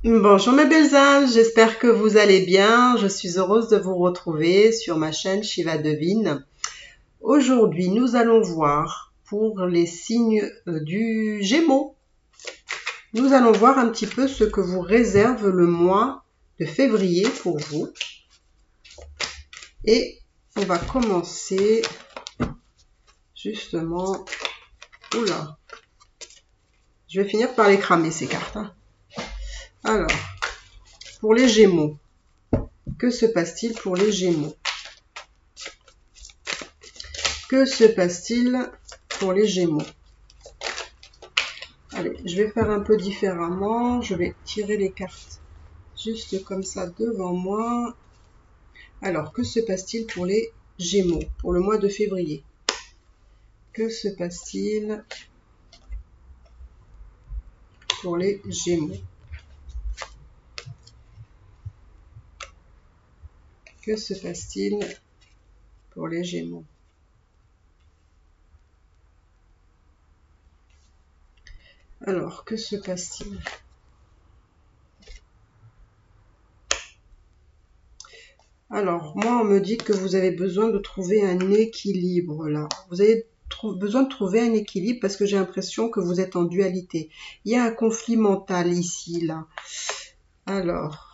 Bonjour mes belles âmes, j'espère que vous allez bien. Je suis heureuse de vous retrouver sur ma chaîne Shiva Devine. Aujourd'hui, nous allons voir pour les signes du Gémeaux. Nous allons voir un petit peu ce que vous réserve le mois de février pour vous. Et on va commencer justement... Oula, je vais finir par les cramer ces cartes. Alors, pour les Gémeaux, que se passe-t-il pour les Gémeaux? Que se passe-t-il pour les Gémeaux? Allez, je vais faire un peu différemment. Je vais tirer les cartes juste comme ça devant moi. Alors, que se passe-t-il pour les Gémeaux pour le mois de février? Que se passe-t-il pour les Gémeaux? Que se passe-t-il pour les Gémeaux? Alors, que se passe-t-il? Alors, moi, on me dit que vous avez besoin de trouver un équilibre là. Vous avez besoin de trouver un équilibre parce que j'ai l'impression que vous êtes en dualité. Il y a un conflit mental ici, là. Alors,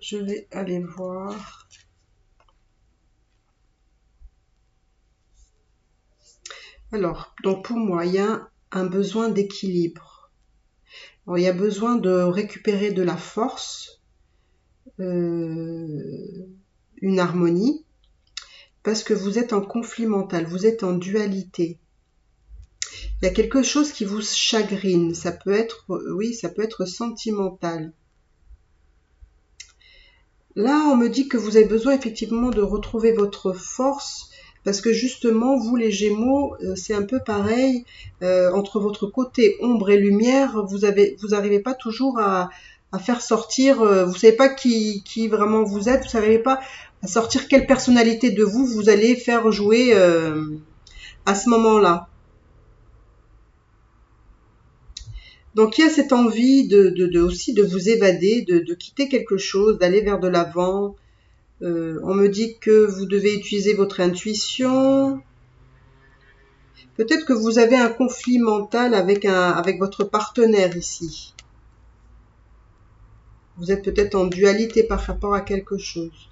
je vais aller voir. Alors, donc pour moi, il y a un besoin d'équilibre. Il y a besoin de récupérer de la force, une harmonie, parce que vous êtes en conflit mental, vous êtes en dualité. Il y a quelque chose qui vous chagrine, ça peut être, oui, ça peut être sentimental. Là, on me dit que vous avez besoin effectivement de retrouver votre force, parce que justement, vous les Gémeaux, c'est un peu pareil, entre votre côté ombre et lumière, vous n'arrivez pas toujours à faire sortir, vous savez pas qui vraiment vous êtes, vous n'arrivez pas à sortir quelle personnalité de vous vous allez faire jouer à ce moment-là. Donc il y a cette envie aussi de vous évader, de quitter quelque chose, d'aller vers de l'avant. On me dit que vous devez utiliser votre intuition. Peut-être que vous avez un conflit mental avec votre partenaire ici. Vous êtes peut-être en dualité par rapport à quelque chose.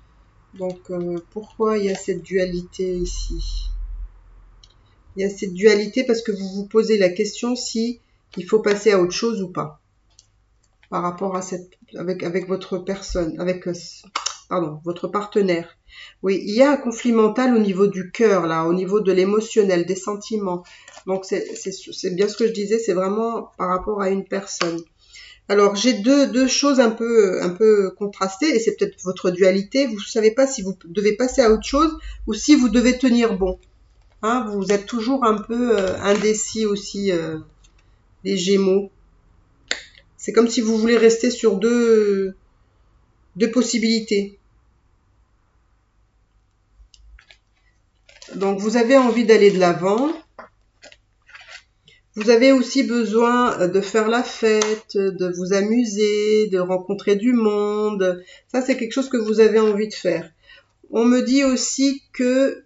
Donc pourquoi il y a cette dualité ici? Il y a cette dualité parce que vous vous posez la question si il faut passer à autre chose ou pas. Par rapport à avec votre personne, pardon, votre partenaire. Oui, il y a un conflit mental au niveau du cœur, là, au niveau de l'émotionnel, des sentiments. Donc, c'est bien ce que je disais, c'est vraiment par rapport à une personne. Alors, j'ai deux choses un peu contrastées, et c'est peut-être votre dualité. Vous ne savez pas si vous devez passer à autre chose ou si vous devez tenir bon. Hein, vous êtes toujours un peu indécis aussi, les Gémeaux. C'est comme si vous voulez rester sur deux possibilités. Donc, vous avez envie d'aller de l'avant. Vous avez aussi besoin de faire la fête, de vous amuser, de rencontrer du monde. Ça, c'est quelque chose que vous avez envie de faire. On me dit aussi que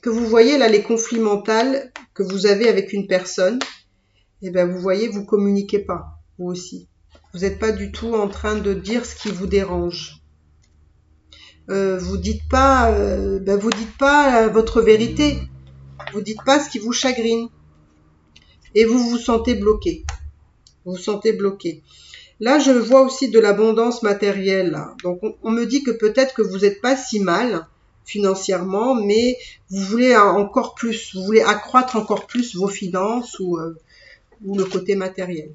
vous voyez là les conflits mentaux que vous avez avec une personne. Eh bien, vous voyez, vous communiquez pas, vous aussi. Vous n'êtes pas du tout en train de dire ce qui vous dérange. Vous dites pas votre vérité. Vous dites pas ce qui vous chagrine. Et vous vous sentez bloqué. Vous vous sentez bloqué. Là, je vois aussi de l'abondance matérielle. Là. Donc, on me dit que peut-être que vous n'êtes pas si mal financièrement, mais vous voulez encore plus. Vous voulez accroître encore plus vos finances ou le côté matériel.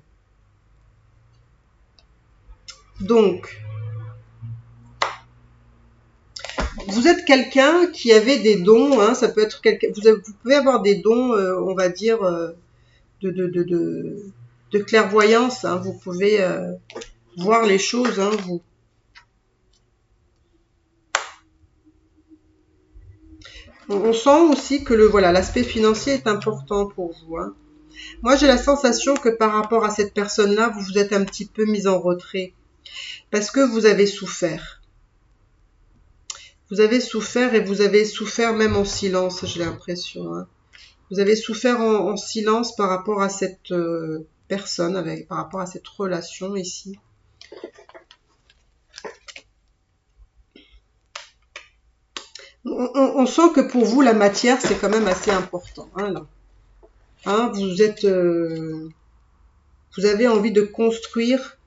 Donc, vous êtes quelqu'un qui avait des dons, hein, ça peut être quelqu'un, vous pouvez avoir des dons, on va dire, de clairvoyance, hein, vous pouvez voir les choses, hein, vous. On sent aussi que l'aspect financier est important pour vous, hein. Moi, j'ai la sensation que par rapport à cette personne-là, vous vous êtes un petit peu mis en retrait. Parce que vous avez souffert. Vous avez souffert et vous avez souffert même en silence, j'ai l'impression. Hein. Vous avez souffert en silence par rapport à cette personne, par rapport à cette relation ici. On sent que pour vous, la matière, c'est quand même assez important. Hein, là. Hein, vous avez envie de construire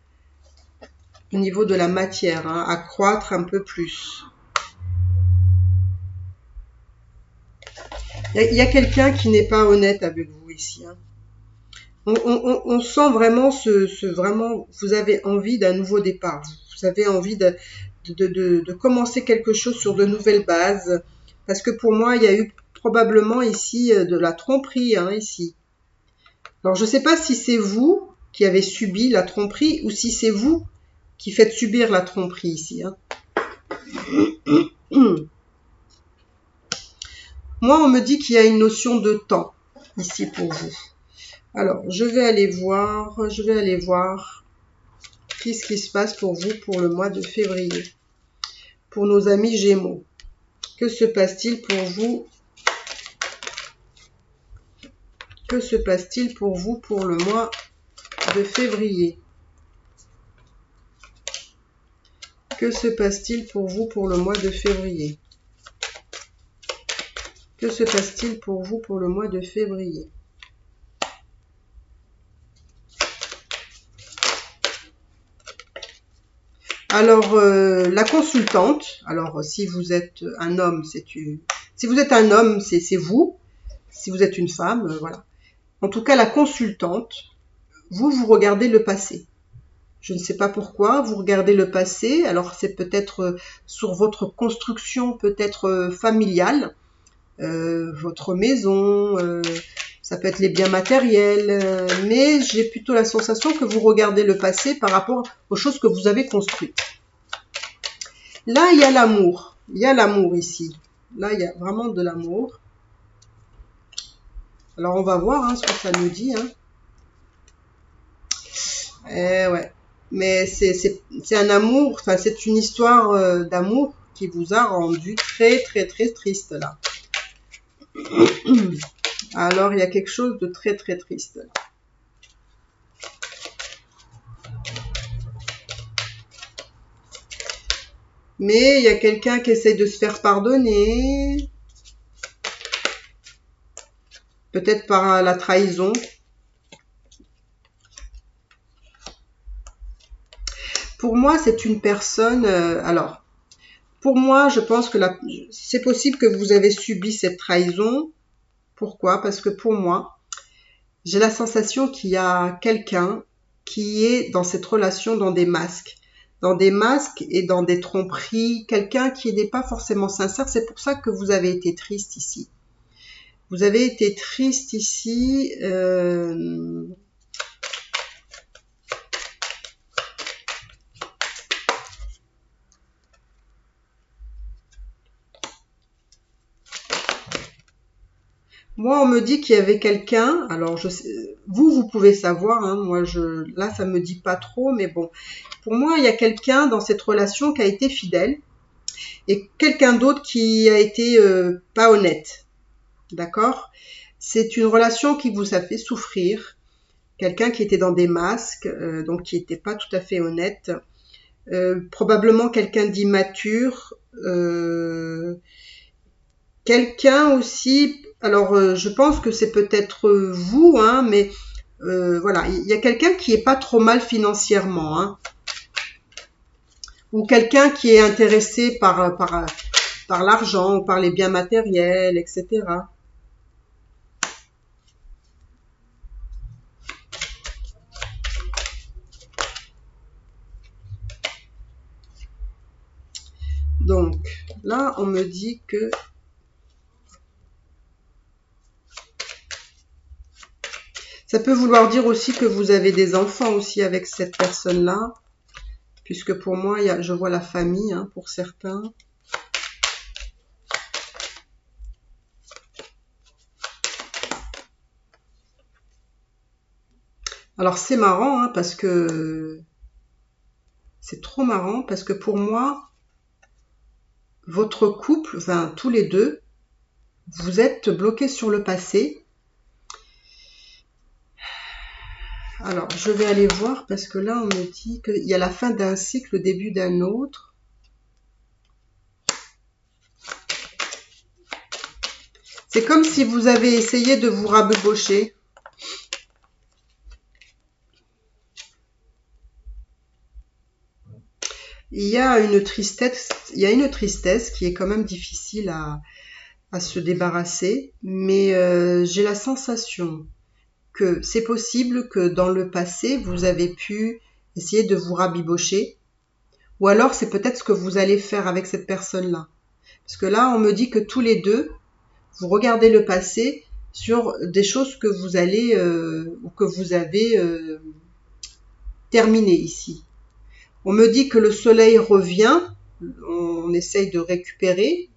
au niveau de la matière, hein, à croître un peu plus. Il y a quelqu'un qui n'est pas honnête avec vous ici. Hein. On sent vraiment vraiment, vous avez envie d'un nouveau départ. Vous avez envie de commencer quelque chose sur de nouvelles bases. Parce que pour moi, il y a eu probablement ici de la tromperie, hein, ici. Alors, je ne sais pas si c'est vous qui avez subi la tromperie ou si c'est vous qui faites subir la tromperie ici. Hein. Moi, on me dit qu'il y a une notion de temps ici pour vous. Alors, je vais aller voir qu'est-ce qui se passe pour vous pour le mois de février. Pour nos amis Gémeaux. Que se passe-t-il pour vous? Que se passe-t-il pour vous pour le mois de février? Que se passe-t-il pour vous pour le mois de février? Que se passe-t-il pour vous pour le mois de février? Alors, la consultante, alors si vous êtes un homme, si vous êtes un homme, c'est vous. Si vous êtes une femme, voilà. En tout cas, la consultante, vous regardez le passé. Je ne sais pas pourquoi, vous regardez le passé. Alors, c'est peut-être sur votre construction, peut-être familiale, votre maison, ça peut être les biens matériels, mais j'ai plutôt la sensation que vous regardez le passé par rapport aux choses que vous avez construites. Là, il y a l'amour. Il y a l'amour ici. Là, il y a vraiment de l'amour. Alors, on va voir hein, ce que ça nous dit. Hein. Ouais. Mais c'est un amour, enfin, c'est une histoire d'amour qui vous a rendu très, très, très triste, là. Alors, il y a quelque chose de très, très triste, là. Mais il y a quelqu'un qui essaie de se faire pardonner. Peut-être par la trahison. Pour moi, c'est une personne... alors, pour moi, je pense que c'est possible que vous avez subi cette trahison. Pourquoi? Parce que pour moi, j'ai la sensation qu'il y a quelqu'un qui est dans cette relation dans des masques. Dans des masques et dans des tromperies. Quelqu'un qui n'est pas forcément sincère. C'est pour ça que vous avez été triste ici. Vous avez été triste ici... Moi, on me dit qu'il y avait quelqu'un. Alors, vous pouvez savoir. Hein, moi, là, ça me dit pas trop, mais bon. Pour moi, il y a quelqu'un dans cette relation qui a été fidèle et quelqu'un d'autre qui a été pas honnête. D'accord? C'est une relation qui vous a fait souffrir. Quelqu'un qui était dans des masques, donc qui n'était pas tout à fait honnête. Probablement quelqu'un d'immature. Quelqu'un aussi... Alors, je pense que c'est peut-être vous, hein, mais voilà, il y a quelqu'un qui est pas trop mal financièrement, hein, ou quelqu'un qui est intéressé par l'argent ou par les biens matériels, etc. Donc, là, on me dit que ça peut vouloir dire aussi que vous avez des enfants aussi avec cette personne-là, puisque pour moi, je vois la famille hein, pour certains. Alors c'est marrant, hein, parce que c'est trop marrant, parce que pour moi, votre couple, enfin tous les deux, vous êtes bloqués sur le passé. Alors je vais aller voir, parce que là on me dit qu'il y a la fin d'un cycle, le début d'un autre. C'est comme si vous avez essayé de vous rabibocher. Il y a une tristesse qui est quand même difficile à se débarrasser, mais j'ai la sensation que c'est possible que dans le passé, vous avez pu essayer de vous rabibocher, ou alors c'est peut-être ce que vous allez faire avec cette personne-là. Parce que là, on me dit que tous les deux, vous regardez le passé sur des choses que vous allez ou que vous avez terminées ici. On me dit que le soleil revient, on essaye de récupérer,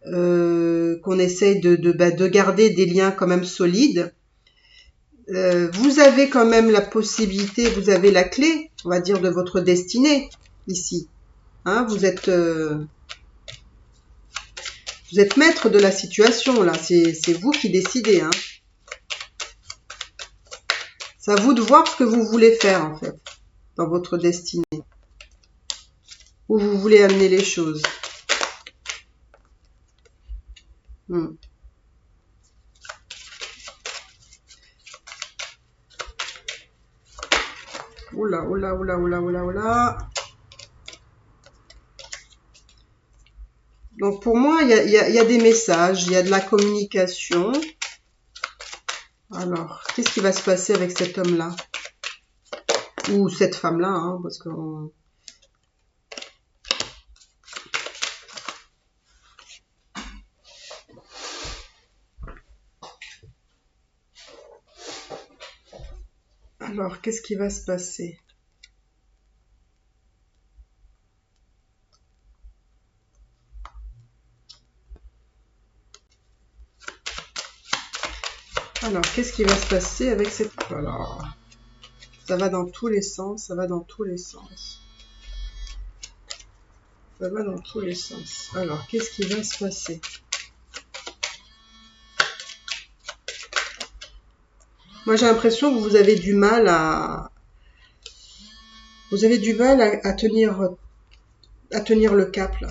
qu'on essaye de garder des liens quand même solides. Vous avez quand même la possibilité, vous avez la clé, on va dire, de votre destinée ici. Hein, vous êtes maître de la situation là, c'est vous qui décidez. Hein. C'est à vous de voir ce que vous voulez faire en fait dans votre destinée, où vous voulez amener les choses. Oula, oula, oula, oula, oula, oula. Donc pour moi, il y a des messages, il y a de la communication. Alors, qu'est-ce qui va se passer avec cet homme-là? Ou cette femme-là, hein, parce que... Alors, qu'est-ce qui va se passer? Alors, qu'est-ce qui va se passer avec cette... Alors, ça va dans tous les sens, ça va dans tous les sens. Ça va dans tous les sens. Alors, qu'est-ce qui va se passer? Moi, j'ai l'impression que vous avez du mal à... Vous avez du mal à tenir le cap, là.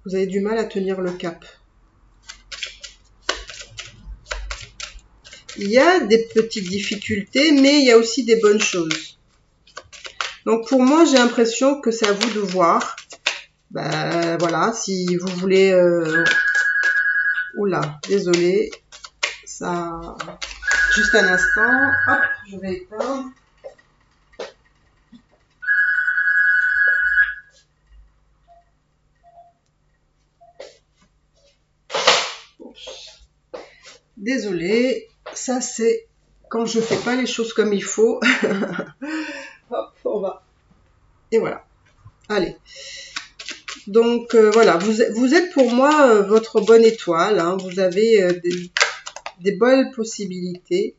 Vous avez du mal à tenir le cap. Il y a des petites difficultés, mais il y a aussi des bonnes choses. Donc pour moi, j'ai l'impression que c'est à vous de voir. Ben voilà, si vous voulez... Oula, désolé. Ça... Juste un instant. Hop, je vais éteindre. Désolé, ça c'est quand je fais pas les choses comme il faut. Hop, on va. Et voilà. Allez. Donc voilà, vous êtes pour moi votre bonne étoile. Hein. Vous avez des belles possibilités.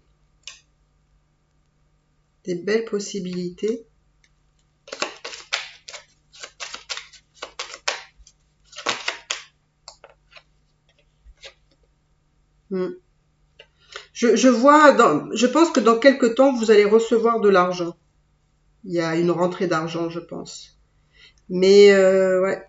Des belles possibilités. Je pense que dans quelques temps, vous allez recevoir de l'argent. Il y a une rentrée d'argent, je pense. Mais ouais,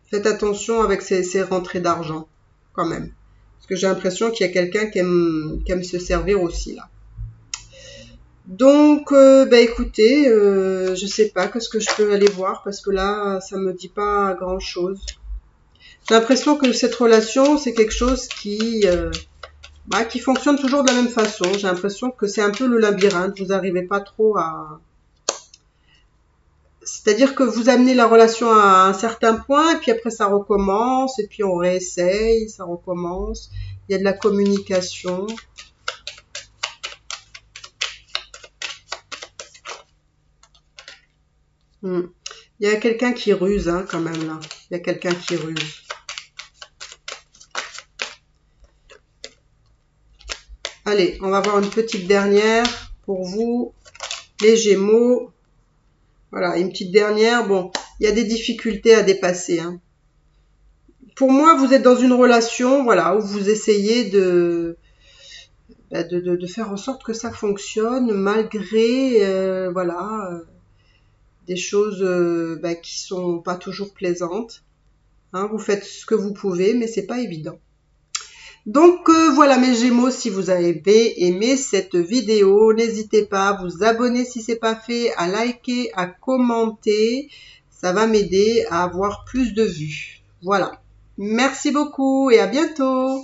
faites attention avec ces rentrées d'argent, quand même. Parce que j'ai l'impression qu'il y a quelqu'un qui aime se servir aussi, là. Donc, bah écoutez, je sais pas, qu'est-ce que je peux aller voir, parce que là, ça me dit pas grand-chose. J'ai l'impression que cette relation, c'est quelque chose qui fonctionne toujours de la même façon. J'ai l'impression que c'est un peu le labyrinthe. Vous n'arrivez pas trop à... C'est-à-dire que vous amenez la relation à un certain point, et puis après ça recommence, et puis on réessaye, ça recommence. Il y a de la communication. Il y a quelqu'un qui ruse, hein, quand même, là. Il y a quelqu'un qui ruse. Allez, on va voir une petite dernière pour vous, les Gémeaux. Voilà, une petite dernière. Bon, il y a des difficultés à dépasser, hein. Pour moi, vous êtes dans une relation, voilà, où vous essayez de faire en sorte que ça fonctionne malgré, voilà, des choses qui sont pas toujours plaisantes. Hein, vous faites ce que vous pouvez, mais c'est pas évident. Donc voilà mes Gémeaux, si vous avez aimé cette vidéo, n'hésitez pas à vous abonner si c'est pas fait, à liker, à commenter. Ça va m'aider à avoir plus de vues. Voilà. Merci beaucoup et à bientôt.